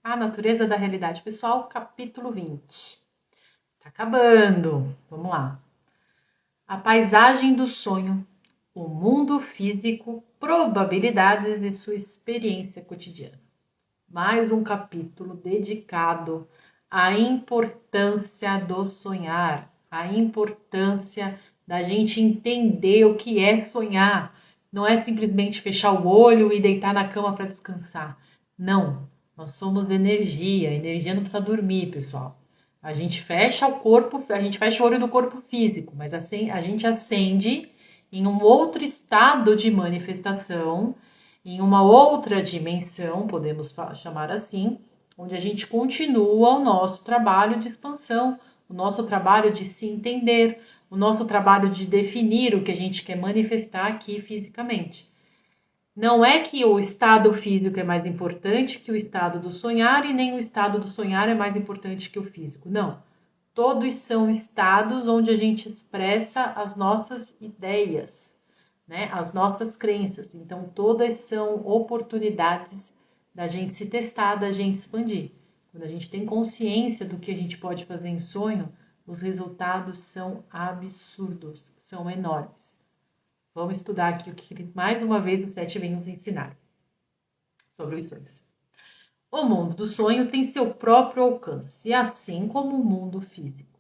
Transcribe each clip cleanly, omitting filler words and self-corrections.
A natureza da realidade pessoal, capítulo 20. Tá acabando. Vamos lá. A paisagem do sonho, o mundo físico, probabilidades e sua experiência cotidiana. Mais um capítulo dedicado à importância do sonhar, à importância da gente entender o que é sonhar. Não é simplesmente fechar o olho e deitar na cama para descansar. Não, nós somos energia. Energia não precisa dormir, pessoal. A gente fecha o corpo, a gente fecha o olho do corpo físico, mas assim a gente acende em um outro estado de manifestação, em uma outra dimensão, podemos chamar assim, onde a gente continua o nosso trabalho de expansão, o nosso trabalho de se entender, o nosso trabalho de definir o que a gente quer manifestar aqui fisicamente. Não é que o estado físico é mais importante que o estado do sonhar e nem o estado do sonhar é mais importante que o físico. Não. Todos são estados onde a gente expressa as nossas ideias, né? As nossas crenças. Então, todas são oportunidades da gente se testar, da gente expandir. Quando a gente tem consciência do que a gente pode fazer em sonho, os resultados são absurdos, são enormes. Vamos estudar aqui o que mais uma vez o Sete vem nos ensinar sobre os sonhos. O mundo do sonho tem seu próprio alcance, assim como o mundo físico.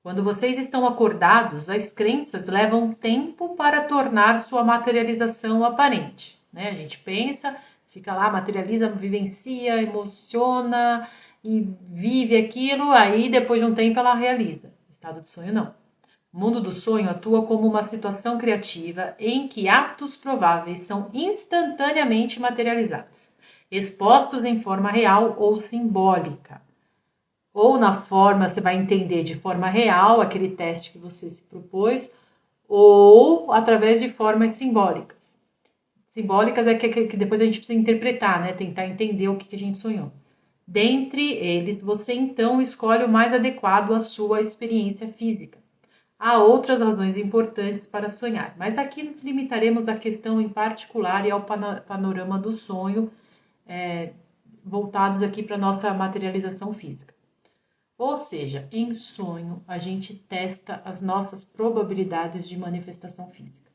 Quando vocês estão acordados, as crenças levam tempo para tornar sua materialização aparente. Né? A gente pensa, fica lá, materializa, vivencia, emociona e vive aquilo, aí depois de um tempo ela realiza. Estado de sonho não. O mundo do sonho atua como uma situação criativa em que atos prováveis são instantaneamente materializados, expostos em forma real ou simbólica. Ou na forma, você vai entender de forma real aquele teste que você se propôs, ou através de formas simbólicas. Simbólicas é que depois a gente precisa interpretar, né? Tentar entender o que a gente sonhou. Dentre eles, você então escolhe o mais adequado à sua experiência física. Há outras razões importantes para sonhar, mas aqui nos limitaremos à questão em particular e ao panorama do sonho, voltados aqui para a nossa materialização física. Ou seja, em sonho, a gente testa as nossas probabilidades de manifestação física.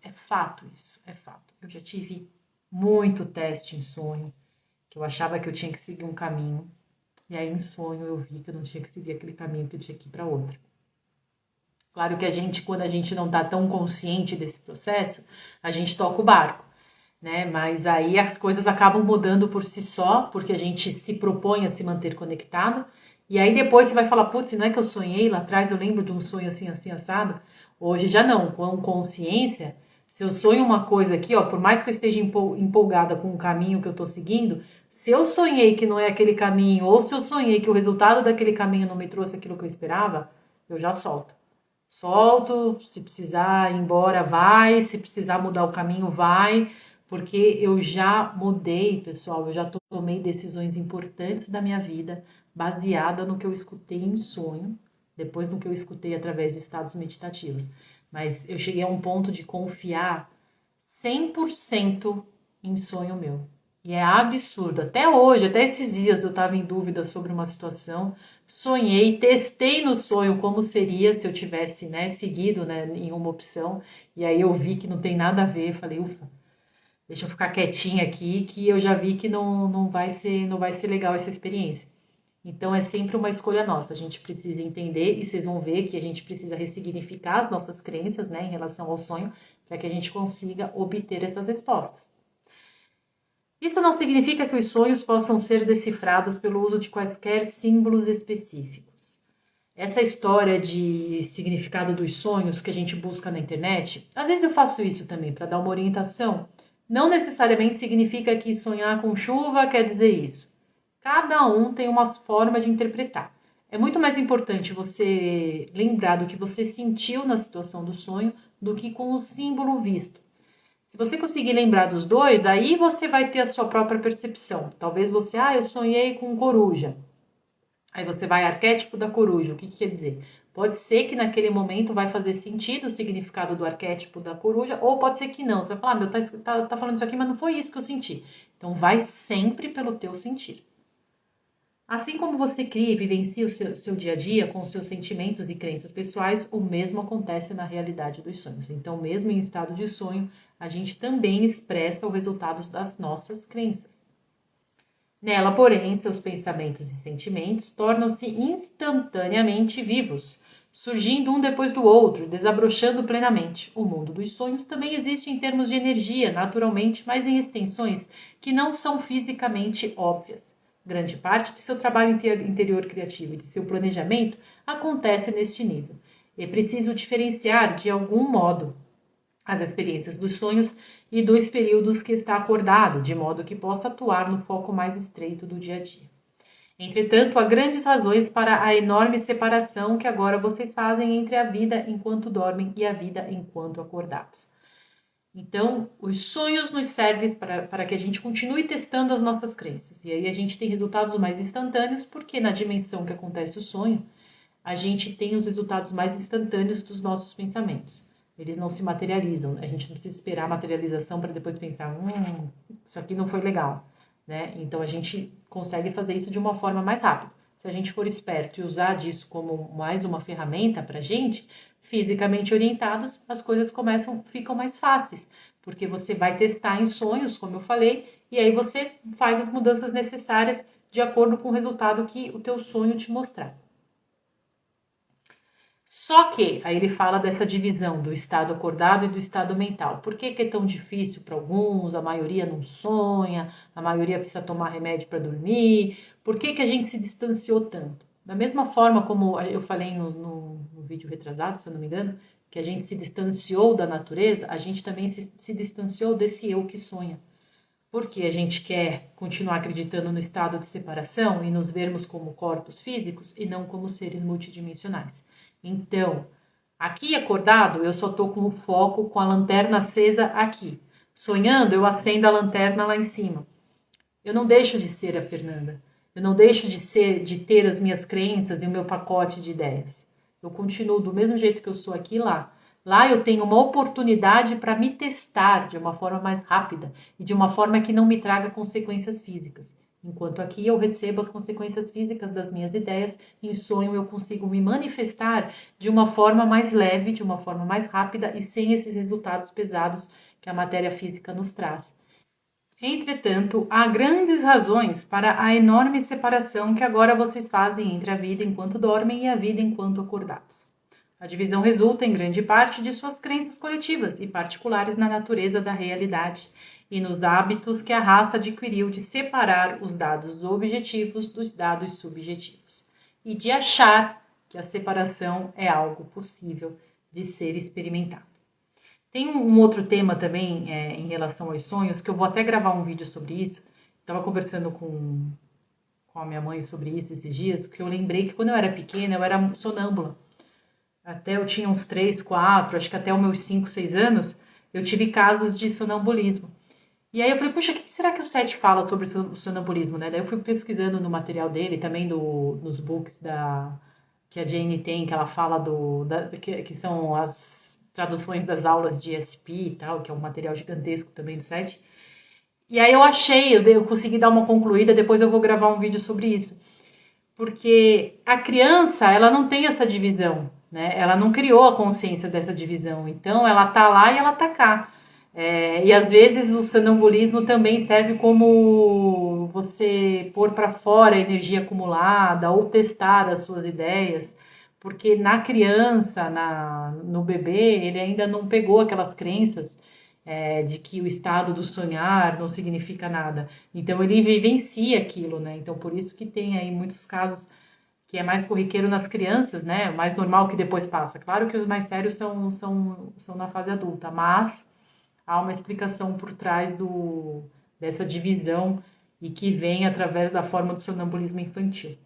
É fato isso, é fato. Eu já tive muito teste em sonho, que eu achava que eu tinha que seguir um caminho, e aí em sonho eu vi que eu não tinha que seguir aquele caminho, que eu tinha que ir para outro. Claro que a gente, quando a gente não está tão consciente desse processo, a gente toca o barco, né? Mas aí as coisas acabam mudando por si só, porque a gente se propõe a se manter conectado. E aí depois você vai falar, putz, não é que eu sonhei lá atrás, eu lembro de um sonho assim, assim, assado. Hoje já não, com consciência, se eu sonho uma coisa aqui, ó, por mais que eu esteja empolgada com o caminho que eu tô seguindo, se eu sonhei que não é aquele caminho, ou se eu sonhei que o resultado daquele caminho não me trouxe aquilo que eu esperava, eu já solto. Solto, se precisar ir embora, vai, se precisar mudar o caminho, vai, porque eu já mudei, pessoal, eu já tomei decisões importantes da minha vida, baseada no que eu escutei em sonho, depois no que eu escutei através de estados meditativos. Mas eu cheguei a um ponto de confiar 100% em sonho meu. E é absurdo. Até hoje, até esses dias eu estava em dúvida sobre uma situação, sonhei, testei no sonho como seria se eu tivesse, né, seguido, né, em uma opção, e aí eu vi que não tem nada a ver, falei, ufa, deixa eu ficar quietinha aqui, que eu já vi que não vai ser legal essa experiência. Então é sempre uma escolha nossa, a gente precisa entender, e vocês vão ver que a gente precisa ressignificar as nossas crenças, né, em relação ao sonho, para que a gente consiga obter essas respostas. Isso não significa que os sonhos possam ser decifrados pelo uso de quaisquer símbolos específicos. Essa história de significado dos sonhos que a gente busca na internet, às vezes eu faço isso também para dar uma orientação. Não necessariamente significa que sonhar com chuva quer dizer isso. Cada um tem uma forma de interpretar. É muito mais importante você lembrar do que você sentiu na situação do sonho do que com o símbolo visto. Se você conseguir lembrar dos dois, aí você vai ter a sua própria percepção. Talvez você, eu sonhei com coruja. Aí você vai arquétipo da coruja. O que quer dizer? Pode ser que naquele momento vai fazer sentido o significado do arquétipo da coruja, ou pode ser que não. Você vai falar, meu, tá falando isso aqui, mas não foi isso que eu senti. Então vai sempre pelo teu sentir. Assim como você cria e vivencia o seu dia a dia com os seus sentimentos e crenças pessoais, o mesmo acontece na realidade dos sonhos. Então, mesmo em estado de sonho, a gente também expressa os resultados das nossas crenças. Nela, porém, seus pensamentos e sentimentos tornam-se instantaneamente vivos, surgindo um depois do outro, desabrochando plenamente. O mundo dos sonhos também existe em termos de energia, naturalmente, mas em extensões que não são fisicamente óbvias. Grande parte de seu trabalho interior criativo e de seu planejamento acontece neste nível. É preciso diferenciar, de algum modo, as experiências dos sonhos e dos períodos que está acordado, de modo que possa atuar no foco mais estreito do dia a dia. Entretanto, há grandes razões para a enorme separação que agora vocês fazem entre a vida enquanto dormem e a vida enquanto acordados. Então, os sonhos nos servem para que a gente continue testando as nossas crenças. E aí a gente tem resultados mais instantâneos, porque na dimensão que acontece o sonho, a gente tem os resultados mais instantâneos dos nossos pensamentos. Eles não se materializam. A gente não precisa esperar a materialização para depois pensar, isso aqui não foi legal, né? Então a gente consegue fazer isso de uma forma mais rápida. Se a gente for esperto e usar disso como mais uma ferramenta para a gente, fisicamente orientados, as coisas ficam mais fáceis, porque você vai testar em sonhos, como eu falei, e aí você faz as mudanças necessárias de acordo com o resultado que o teu sonho te mostrar. Só que, aí ele fala dessa divisão do estado acordado e do estado mental. Por que é tão difícil para alguns? A maioria não sonha, a maioria precisa tomar remédio para dormir. Por que a gente se distanciou tanto? Da mesma forma como eu falei no vídeo retrasado, se eu não me engano, que a gente se distanciou da natureza, a gente também se distanciou desse eu que sonha. Porque a gente quer continuar acreditando no estado de separação e nos vermos como corpos físicos e não como seres multidimensionais. Então, aqui acordado, eu só estou com o foco, com a lanterna acesa aqui. Sonhando, eu acendo a lanterna lá em cima. Eu não deixo de ser a Fernanda. Eu não deixo de ter as minhas crenças e o meu pacote de ideias. Eu continuo do mesmo jeito que eu sou aqui e lá. Lá eu tenho uma oportunidade para me testar de uma forma mais rápida e de uma forma que não me traga consequências físicas. Enquanto aqui eu recebo as consequências físicas das minhas ideias, em sonho eu consigo me manifestar de uma forma mais leve, de uma forma mais rápida e sem esses resultados pesados que a matéria física nos traz. Entretanto, há grandes razões para a enorme separação que agora vocês fazem entre a vida enquanto dormem e a vida enquanto acordados. A divisão resulta em grande parte de suas crenças coletivas e particulares na natureza da realidade e nos hábitos que a raça adquiriu de separar os dados objetivos dos dados subjetivos e de achar que a separação é algo possível de ser experimentado. Tem um outro tema também em relação aos sonhos, que eu vou até gravar um vídeo sobre isso. Estava conversando com a minha mãe sobre isso esses dias, que eu lembrei que quando eu era pequena, eu era sonâmbula. Até eu tinha uns 3, 4, acho que até os meus 5, 6 anos, eu tive casos de sonambulismo. E aí eu falei, puxa, o que será que o Seth fala sobre o sonambulismo, né? Daí eu fui pesquisando no material dele, também nos books que a Jane tem, que ela fala que são as traduções das aulas de ESP e tal, que é um material gigantesco também do Seth. E aí eu consegui dar uma concluída, depois eu vou gravar um vídeo sobre isso. Porque a criança, ela não tem essa divisão, né? Ela não criou a consciência dessa divisão. Então, ela tá lá e ela tá cá. E às vezes o sonambulismo também serve como você pôr para fora a energia acumulada ou testar as suas ideias, porque na criança, no bebê, ele ainda não pegou aquelas crenças de que o estado do sonhar não significa nada. Então ele vivencia aquilo, né? Então por isso que tem aí muitos casos que é mais corriqueiro nas crianças, né? O mais normal que depois passa. Claro que os mais sérios são na fase adulta, mas há uma explicação por trás dessa divisão e que vem através da forma do sonambulismo infantil.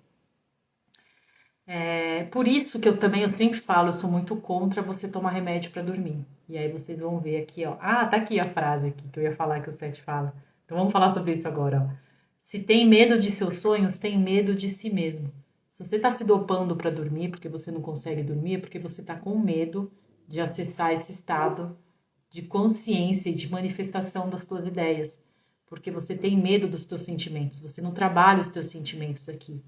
Por isso que eu sempre falo, eu sou muito contra você tomar remédio para dormir. E aí vocês vão ver aqui, ó. Ah, tá aqui a frase aqui que eu ia falar que o Seth fala. Então vamos falar sobre isso agora, ó. Se tem medo de seus sonhos, tem medo de si mesmo. Se Se você está se dopando para dormir porque você não consegue dormir, é porque você está com medo de acessar esse estado de consciência e de manifestação das tuas ideias. Porque você tem medo dos teus sentimentos, você não trabalha os teus sentimentos aqui.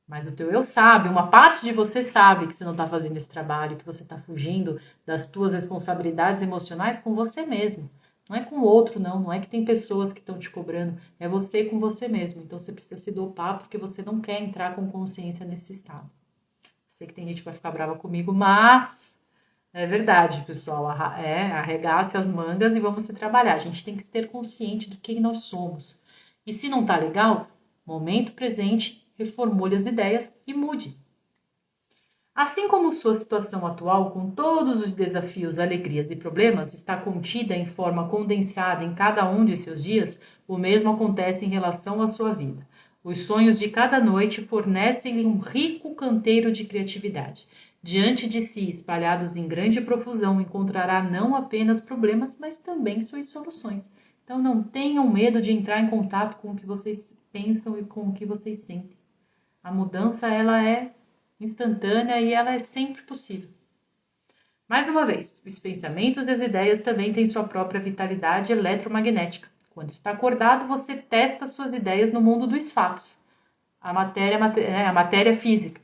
Mas o teu eu sabe, uma parte de você sabe que você não está fazendo esse trabalho, que você está fugindo das tuas responsabilidades emocionais com você mesmo. Não é com o outro, não. Não é que tem pessoas que estão te cobrando. É você com você mesmo. Então você precisa se dopar porque você não quer entrar com consciência nesse estado. Sei que tem gente que vai ficar brava comigo, mas é verdade, pessoal. Arregace as mangas e vamos se trabalhar. A gente tem que ter consciente do que nós somos. E se não tá legal, momento presente, reformule as ideias e mude. Assim como sua situação atual, com todos os desafios, alegrias e problemas, está contida em forma condensada em cada um de seus dias, o mesmo acontece em relação à sua vida. Os sonhos de cada noite fornecem-lhe um rico canteiro de criatividade. Diante de si, espalhados em grande profusão, encontrará não apenas problemas, mas também suas soluções. Então não tenham medo de entrar em contato com o que vocês pensam e com o que vocês sentem. A mudança, ela é instantânea e ela é sempre possível. Mais uma vez, os pensamentos e as ideias também têm sua própria vitalidade eletromagnética. Quando está acordado, você testa suas ideias no mundo dos fatos, a matéria física.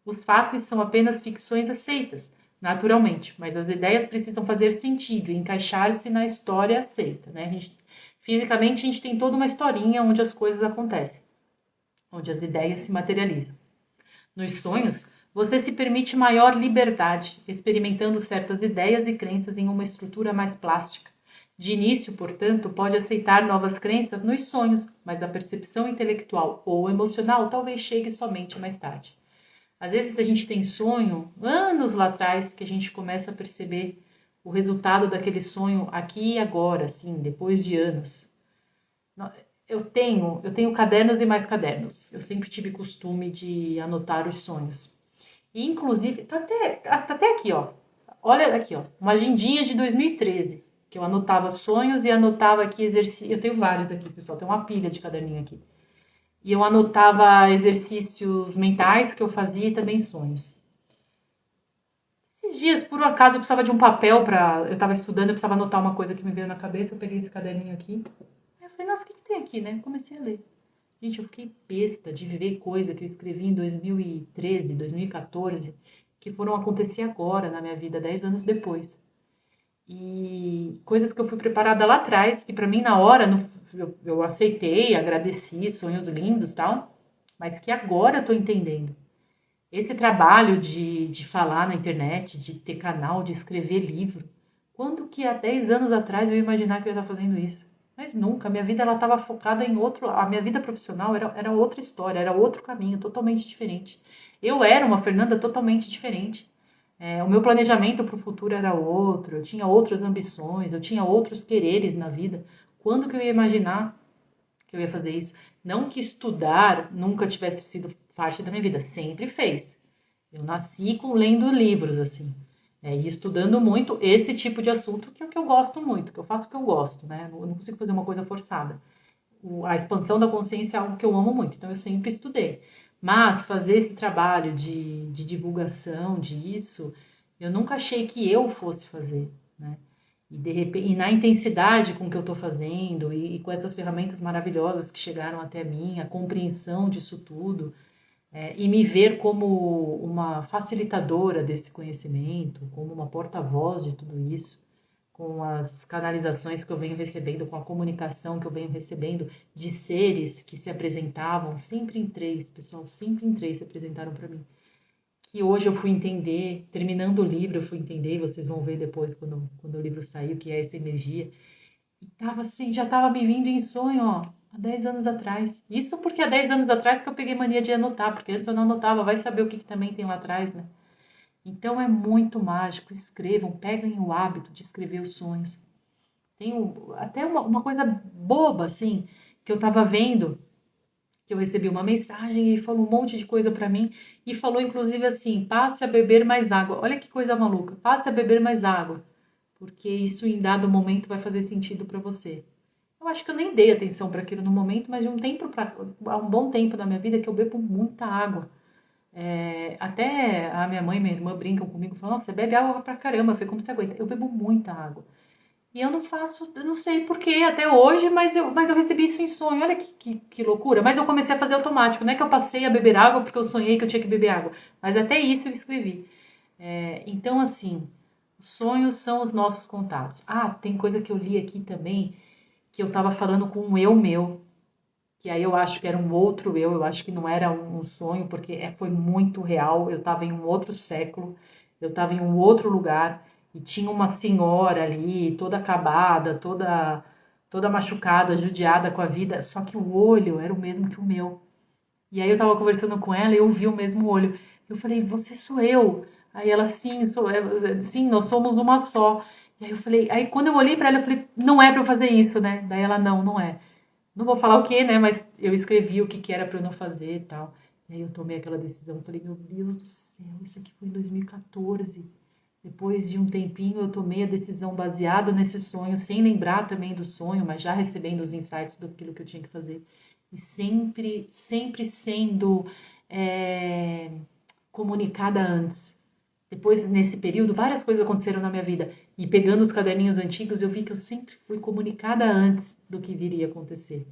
Os fatos são apenas ficções aceitas, naturalmente, mas as ideias precisam fazer sentido e encaixar-se na história aceita. Né? Fisicamente, a gente tem toda uma historinha onde as coisas acontecem, onde as ideias se materializam. Nos sonhos, você se permite maior liberdade, experimentando certas ideias e crenças em uma estrutura mais plástica. De início, portanto, pode aceitar novas crenças nos sonhos, mas a percepção intelectual ou emocional talvez chegue somente mais tarde. Às vezes a gente tem sonho, anos lá atrás, que a gente começa a perceber o resultado daquele sonho aqui e agora, assim, depois de anos. Eu tenho cadernos e mais cadernos. Eu sempre tive costume de anotar os sonhos. E, inclusive, tá até aqui, ó. Olha aqui, ó. Uma agendinha de 2013, que eu anotava sonhos e anotava aqui exercícios. Eu tenho vários aqui, pessoal. Tem uma pilha de caderninho aqui. E eu anotava exercícios mentais que eu fazia e também sonhos. Esses dias, por um acaso, eu precisava de um papel para... Eu estava estudando, eu precisava anotar uma coisa que me veio na cabeça. Eu peguei esse caderninho aqui. Eu falei, nossa, o que tem aqui, né? Comecei a ler. Gente, eu fiquei besta de ver coisa que eu escrevi em 2013, 2014, que foram acontecer agora na minha vida, 10 anos depois. E coisas que eu fui preparada lá atrás, que pra mim na hora eu aceitei, agradeci, sonhos lindos e tal, mas que agora eu tô entendendo. Esse trabalho de falar na internet, de ter canal, de escrever livro, quando que há 10 anos atrás eu ia imaginar que eu ia estar fazendo isso? Mas nunca, a minha vida estava focada em outro, a minha vida profissional era outra história, era outro caminho, totalmente diferente. Eu era uma Fernanda totalmente diferente. O meu planejamento para o futuro era outro, eu tinha outras ambições, eu tinha outros quereres na vida. Quando que eu ia imaginar que eu ia fazer isso? Não que estudar nunca tivesse sido parte da minha vida, sempre fez. Eu nasci lendo livros, assim, e estudando muito esse tipo de assunto, que é o que eu gosto muito, que eu faço o que eu gosto, né? Eu não consigo fazer uma coisa forçada. A expansão da consciência é algo que eu amo muito, então eu sempre estudei. Mas fazer esse trabalho de divulgação disso, eu nunca achei que eu fosse fazer, né? E de repente, e na intensidade com que eu estou fazendo e com essas ferramentas maravilhosas que chegaram até mim, a compreensão disso tudo, e me ver como uma facilitadora desse conhecimento, como uma porta-voz de tudo isso, com as canalizações que eu venho recebendo, com a comunicação que eu venho recebendo de seres que se apresentavam, sempre em três, pessoal, sempre em três se apresentaram para mim. Que hoje eu fui entender, terminando o livro, eu fui entender, vocês vão ver depois quando o livro saiu, que é essa energia. E tava assim, já tava me vindo em sonho, ó, há 10 anos atrás. Isso porque há 10 anos atrás que eu peguei mania de anotar, porque antes eu não anotava, vai saber o que também tem lá atrás, né? Então é muito mágico, escrevam, peguem o hábito de escrever os sonhos. Tem até uma coisa boba, assim, que eu tava vendo, que eu recebi uma mensagem e falou um monte de coisa pra mim, e falou inclusive assim, passe a beber mais água. Olha que coisa maluca, passe a beber mais água, porque isso em dado momento vai fazer sentido pra você. Eu acho que eu nem dei atenção para aquilo no momento, mas há um bom tempo da minha vida que eu bebo muita água. Até a minha mãe e minha irmã brincam comigo, falam, nossa, você bebe água pra caramba, foi como você aguenta. Eu bebo muita água. E eu não sei porquê até hoje, mas eu recebi isso em sonho. Olha que loucura. Mas eu comecei a fazer automático. Não é que eu passei a beber água porque eu sonhei que eu tinha que beber água. Mas até isso eu escrevi. Então, assim, sonhos são os nossos contatos. Ah, tem coisa que eu li aqui também, que eu tava falando com um eu meu, que aí eu acho que era um outro eu acho que não era um sonho, porque foi muito real. Eu tava em um outro século, eu tava em um outro lugar, e tinha uma senhora ali, toda acabada, toda machucada, judiada com a vida, só que o olho era o mesmo que o meu. E aí eu tava conversando com ela e eu vi o mesmo olho. Eu falei, você sou eu. Aí ela, sim, sim, nós somos uma só. E aí eu falei, aí quando eu olhei pra ela, eu falei, não é pra eu fazer isso, né? Daí ela, não, não é. Não vou falar o que, né? Mas eu escrevi o que era pra eu não fazer e tal. E aí eu tomei aquela decisão. Falei, meu Deus do céu, isso aqui foi em 2014. Depois de um tempinho, eu tomei a decisão baseada nesse sonho, sem lembrar também do sonho, mas já recebendo os insights daquilo que eu tinha que fazer. E sempre, sempre sendo é, comunicada antes. Depois, nesse período, várias coisas aconteceram na minha vida. E pegando os caderninhos antigos, eu vi que eu sempre fui comunicada antes do que viria a acontecer.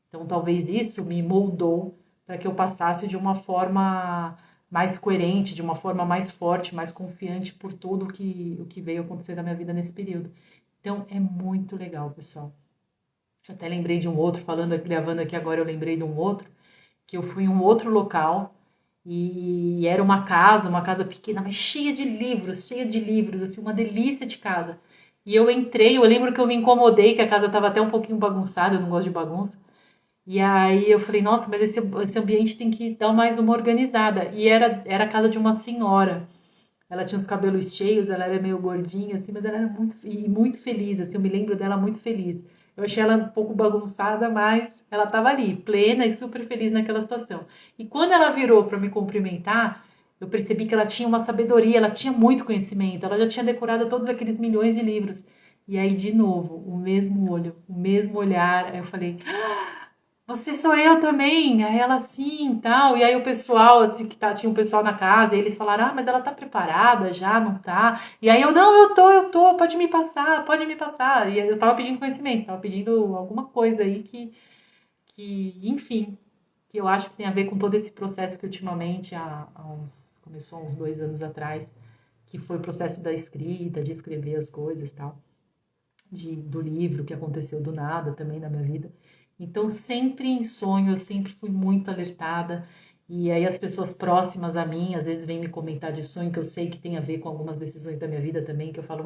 Então, talvez isso me moldou para que eu passasse de uma forma mais coerente, de uma forma mais forte, mais confiante por tudo o que veio acontecer na minha vida nesse período. Então, é muito legal, pessoal. Eu até lembrei de um outro, falando, gravando aqui agora, eu lembrei de um outro, que eu fui em um outro local e era uma casa pequena, mas cheia de livros, assim, uma delícia de casa. E eu entrei, eu lembro que eu me incomodei, que a casa estava até um pouquinho bagunçada, eu não gosto de bagunça. E aí eu falei, nossa, mas esse ambiente tem que dar mais uma organizada. E era a casa de uma senhora. Ela tinha os cabelos cheios, ela era meio gordinha, assim, mas ela era muito feliz, assim, eu me lembro dela muito feliz. Eu achei ela um pouco bagunçada, mas ela estava ali, plena e super feliz naquela situação. E quando ela virou para me cumprimentar, eu percebi que ela tinha uma sabedoria, ela tinha muito conhecimento, ela já tinha decorado todos aqueles milhões de livros. E aí, de novo, o mesmo olho, o mesmo olhar. Aí eu falei, você sou eu também. Aí ela, sim, tal. E aí o pessoal, assim, tinha um pessoal na casa, e eles falaram, mas ela tá preparada já, não tá? E aí eu, não, eu tô, pode me passar, pode me passar. E eu tava pedindo conhecimento, tava pedindo alguma coisa aí enfim, que eu acho que tem a ver com todo esse processo que ultimamente, começou há uns 2 anos atrás, que foi o processo da escrita, de escrever as coisas e tal, do livro que aconteceu do nada também na minha vida. Então, sempre em sonho, eu sempre fui muito alertada. E aí as pessoas próximas a mim, às vezes vêm me comentar de sonho que eu sei que tem a ver com algumas decisões da minha vida também, que eu falo,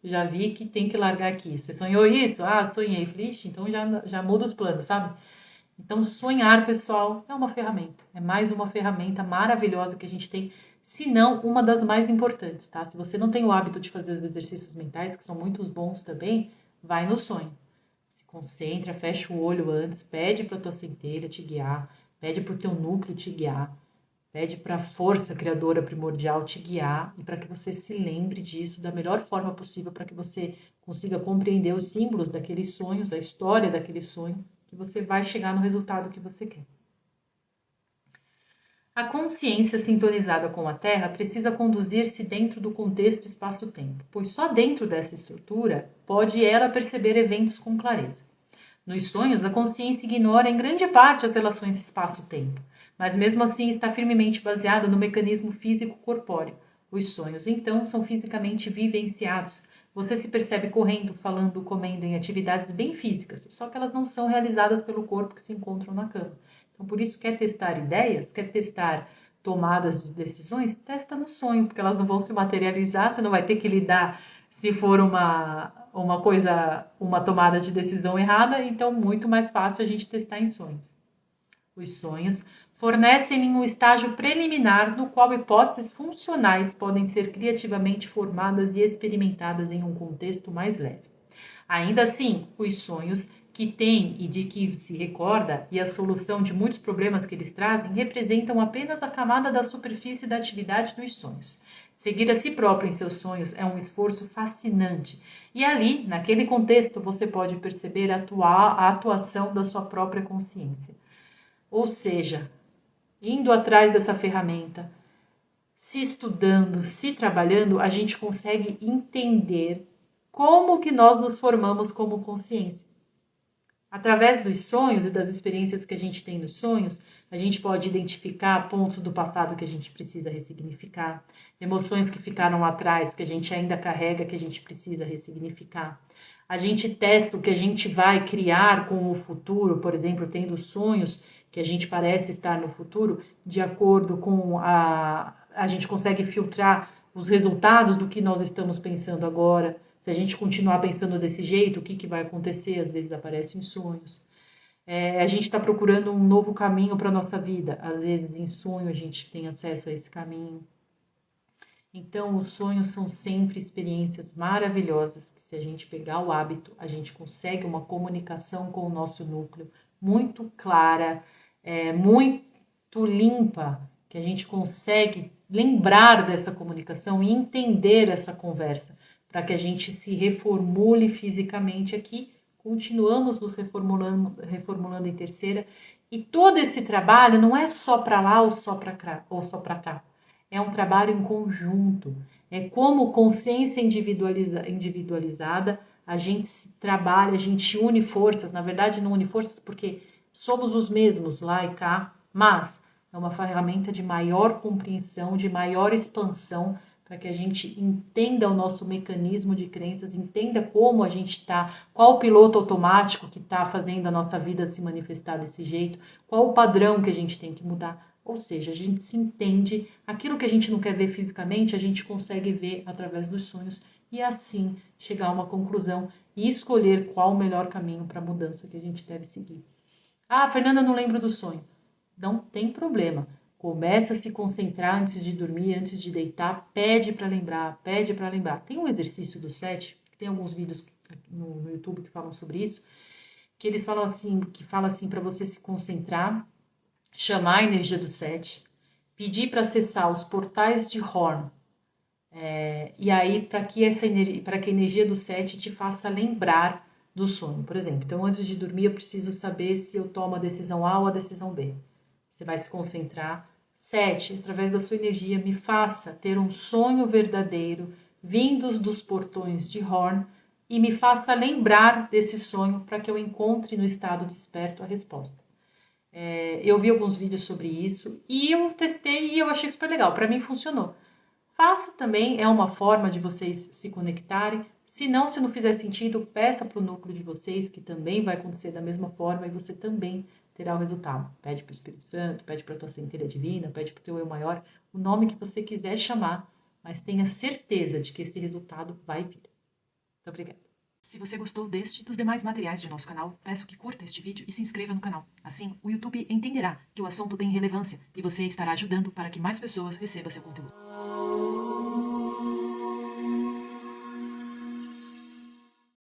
já vi que tem que largar aqui. Você sonhou isso? Ah, sonhei. Falei, ixi, então já muda os planos, sabe? Então, sonhar, pessoal, é uma ferramenta. É mais uma ferramenta maravilhosa que a gente tem, se não uma das mais importantes, tá? Se você não tem o hábito de fazer os exercícios mentais, que são muito bons também, vai no sonho. Se concentra, fecha o olho antes, pede para tua centelha te guiar, pede para o teu núcleo te guiar, pede para a força criadora primordial te guiar e para que você se lembre disso da melhor forma possível, para que você consiga compreender os símbolos daqueles sonhos, a história daquele sonho, que você vai chegar no resultado que você quer. A consciência sintonizada com a Terra precisa conduzir-se dentro do contexto espaço-tempo, pois só dentro dessa estrutura pode ela perceber eventos com clareza. Nos sonhos, a consciência ignora em grande parte as relações espaço-tempo, mas mesmo assim está firmemente baseada no mecanismo físico-corpóreo. Os sonhos, então, são fisicamente vivenciados. Você se percebe correndo, falando, comendo em atividades bem físicas, só que elas não são realizadas pelo corpo que se encontram na cama. Então, por isso, quer testar ideias, quer testar tomadas de decisões, testa no sonho, porque elas não vão se materializar, você não vai ter que lidar se for uma tomada de decisão errada, então muito mais fácil a gente testar em sonhos. Os sonhos fornecem um estágio preliminar no qual hipóteses funcionais podem ser criativamente formadas e experimentadas em um contexto mais leve. Ainda assim, os sonhos que tem e de que se recorda e a solução de muitos problemas que eles trazem representam apenas a camada da superfície da atividade dos sonhos. Seguir a si próprio em seus sonhos é um esforço fascinante. E ali, naquele contexto, você pode perceber a atuação da sua própria consciência. Ou seja, indo atrás dessa ferramenta, se estudando, se trabalhando, a gente consegue entender como que nós nos formamos como consciência. Através dos sonhos e das experiências que a gente tem nos sonhos, a gente pode identificar pontos do passado que a gente precisa ressignificar, emoções que ficaram atrás, que a gente ainda carrega, que a gente precisa ressignificar. A gente testa o que a gente vai criar com o futuro, por exemplo, tendo sonhos que a gente parece estar no futuro, de acordo com a gente consegue filtrar os resultados do que nós estamos pensando agora. Se a gente continuar pensando desse jeito, o que vai acontecer? Às vezes aparece em sonhos. A gente está procurando um novo caminho para a nossa vida. Às vezes em sonho a gente tem acesso a esse caminho. Então os sonhos são sempre experiências maravilhosas que, se a gente pegar o hábito, a gente consegue uma comunicação com o nosso núcleo muito clara, muito limpa, que a gente consegue lembrar dessa comunicação e entender essa conversa, para que a gente se reformule fisicamente aqui. Continuamos nos reformulando em terceira. E todo esse trabalho não é só para lá ou só para cá. É um trabalho em conjunto. É como consciência individualizada, a gente se trabalha, a gente une forças. Na verdade, não une forças porque somos os mesmos lá e cá, mas é uma ferramenta de maior compreensão, de maior expansão, para que a gente entenda o nosso mecanismo de crenças, entenda como a gente está, qual o piloto automático que está fazendo a nossa vida se manifestar desse jeito, qual o padrão que a gente tem que mudar. Ou seja, a gente se entende, aquilo que a gente não quer ver fisicamente, a gente consegue ver através dos sonhos e assim chegar a uma conclusão e escolher qual o melhor caminho para a mudança que a gente deve seguir. Ah, Fernanda, não lembro do sonho. Não tem problema. Começa a se concentrar antes de dormir, antes de deitar, pede para lembrar. Tem um exercício do 7, tem alguns vídeos no YouTube que falam sobre isso, que eles falam assim, para você se concentrar, chamar a energia do 7, pedir para acessar os portais de Horn, e aí para que a energia do 7 te faça lembrar do sonho, por exemplo. Então, antes de dormir, eu preciso saber se eu tomo a decisão A ou a decisão B. Você vai se concentrar. 7, através da sua energia, me faça ter um sonho verdadeiro, vindos dos portões de Horn, e me faça lembrar desse sonho para que eu encontre no estado desperto a resposta. Eu vi alguns vídeos sobre isso e eu testei e eu achei super legal. Para mim funcionou. Faça também, é uma forma de vocês se conectarem. Se não fizer sentido, peça para o núcleo de vocês, que também vai acontecer da mesma forma e você também terá o resultado. Pede para o Espírito Santo, pede para a tua centelha divina, pede para o teu eu maior, o nome que você quiser chamar, mas tenha certeza de que esse resultado vai vir. Muito obrigada. Se você gostou deste e dos demais materiais de nosso canal, peço que curta este vídeo e se inscreva no canal. Assim, o YouTube entenderá que o assunto tem relevância e você estará ajudando para que mais pessoas recebam seu conteúdo.